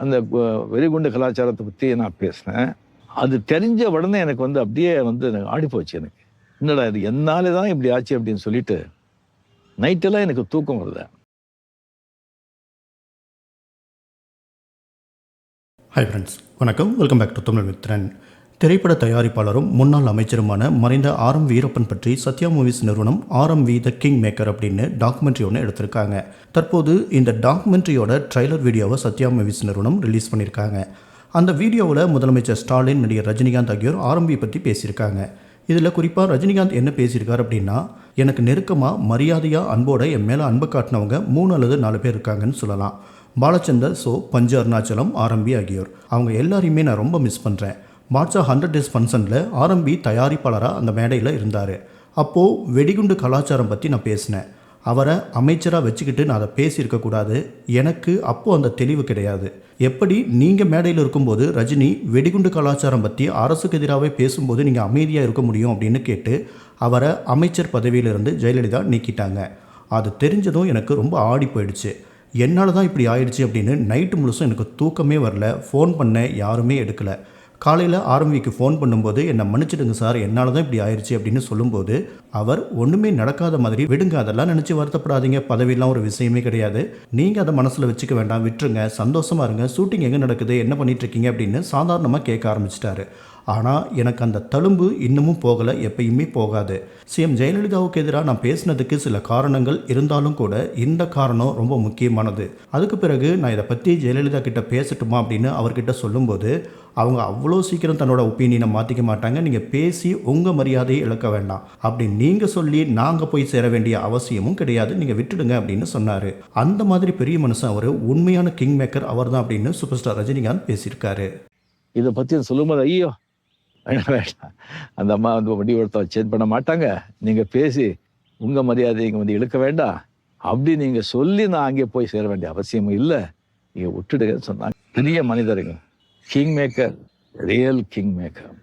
அந்த வெறிகுண்டு கலாச்சாரத்தை பற்றி நான் பேசினேன். அது தெரிஞ்ச உடனே எனக்கு வந்து அப்படியே வந்து ஆடி போச்சு எனக்கு. என்னடா இது என்னாலே தான் இப்படி ஆச்சு அப்படின்னு சொல்லிட்டு நைட்டெல்லாம் எனக்கு தூக்கம் வருது. ஹாய் ஃப்ரெண்ட்ஸ், வணக்கம். Welcome back to Tamil Mithran. திரைப்பட தயாரிப்பாளரும் முன்னாள் அமைச்சருமான மறைந்த ஆர்.எம். வீரப்பன் பற்றி சத்யா மூவிஸ் நிறுவனம் ஆர்.எம்.வி த கிங் மேக்கர் அப்படின்னு டாக்குமெண்ட்ரி ஒன்று எடுத்திருக்காங்க. தற்போது இந்த டாக்குமெண்ட்ரியோட ட்ரைலர் வீடியோவை சத்யா மூவிஸ் நிறுவனம் ரிலீஸ் பண்ணியிருக்காங்க. அந்த வீடியோவில் முதலமைச்சர் ஸ்டாலின், நடிகர் ரஜினிகாந்த் ஆகியோர் ஆர்.எம்.வி பற்றி பேசியிருக்காங்க. இதில் குறிப்பாக ரஜினிகாந்த் என்ன பேசியிருக்கார் அப்படின்னா, எனக்கு நெருக்கமாக மரியாதையாக அன்போட என் மேலே அன்பை காட்டினவங்க 3 அல்லது 4 பேர் இருக்காங்கன்னு சொல்லலாம். பாலச்சந்தர், பஞ்சு அருணாச்சலம், ஆர்.எம்.வி ஆகியோர். அவங்க எல்லாரையுமே நான் ரொம்ப மிஸ் பண்ணுறேன். மார்ச் 100 Days ஃபங்க்ஷனில் ஆர்.எம்.வி தயாரிப்பாளராக அந்த மேடையில் இருந்தார். அப்போது வெடிகுண்டு கலாச்சாரம் பற்றி நான் பேசினேன். அவரை அமைச்சராக வச்சுக்கிட்டு நான் அதை பேசியிருக்கக்கூடாது. எனக்கு அப்போது அந்த தெளிவு கிடையாது. எப்படி நீங்கள் மேடையில் இருக்கும்போது ரஜினி வெடிகுண்டு கலாச்சாரம் பற்றி அரசுக்கு எதிராகவே பேசும்போது நீங்கள் அமைதியாக இருக்க முடியும் அப்படின்னு கேட்டு அவரை அமைச்சர் பதவியிலிருந்து ஜெயலலிதா நீக்கிட்டாங்க. அது தெரிஞ்சதும் எனக்கு ரொம்ப ஆடி போயிடுச்சு. என்னால் தான் இப்படி ஆயிடுச்சு அப்படின்னு நைட்டு முழுசும் எனக்கு தூக்கமே வரல. ஃபோன் பண்ண யாருமே எடுக்கலை. காலையில் ஆர்.எம்.விக்கு ஃபோன் பண்ணும்போது என்னை மன்னிச்சிடுங்க சார், என்னால் தான் இப்படி ஆயிடுச்சு அப்படின்னு சொல்லும்போது அவர் ஒன்றுமே நடக்காத மாதிரி, விடுங்க, அதெல்லாம் நினச்சி வருத்தப்படாதீங்க, பதவியெல்லாம் ஒரு விஷயமே கிடையாது, நீங்கள் அதை மனசில் வச்சுக்க வேண்டாம், விட்டுருங்க, சந்தோஷமாக இருங்க, ஷூட்டிங் எங்கே நடக்குது, என்ன பண்ணிகிட்ருக்கீங்க அப்படின்னு சாதாரணமாக கேட்க ஆரம்பிச்சிட்டாரு. ஆனால் எனக்கு அந்த தழும்பு இன்னமும் போகலை, எப்பயுமே போகாது. சிஎம் ஜெயலலிதாவுக்கு எதிராக நான் பேசினதுக்கு சில காரணங்கள் இருந்தாலும் கூட இந்த காரணம் ரொம்ப முக்கியமானது. அதுக்கு பிறகு நான் இதை பற்றி ஜெயலலிதா கிட்ட பேசட்டுமா அப்படின்னு அவர்கிட்ட சொல்லும்போது அவங்க அவ்வளோ சீக்கிரம் தன்னோட ஒப்பீனியனை மாற்றிக்க மாட்டாங்க, நீங்கள் பேசி உங்கள் மரியாதையை இழக்க வேண்டாம், அப்படி நீங்கள் சொல்லி நாங்கள் போய் சேர வேண்டிய அவசியமும் கிடையாது, நீங்கள் விட்டுடுங்க அப்படின்னு சொன்னார். அந்த மாதிரி பெரிய மனுஷன் அவர், உண்மையான கிங் மேக்கர் அவர் தான் அப்படின்னு சூப்பர் ஸ்டார் ரஜினிகாந்த் பேசியிருக்காரு. இதை பற்றி சொல்லும்போது ஐயோ வேண்டாம், அந்த அம்மா வந்து வண்டி ஒருத்த சேஞ்ச் பண்ண மாட்டாங்க, நீங்கள் பேசி உங்கள் மரியாதையை இங்கே வந்து இழுக்க வேண்டாம், அப்படி நீங்கள் சொல்லி நான் அங்கே போய் சேர வேண்டிய அவசியமும் இல்லை, நீங்கள் விட்டுடுங்கன்னு சொன்னாங்க. பெரிய மனிதருங்க, king maker, real king maker.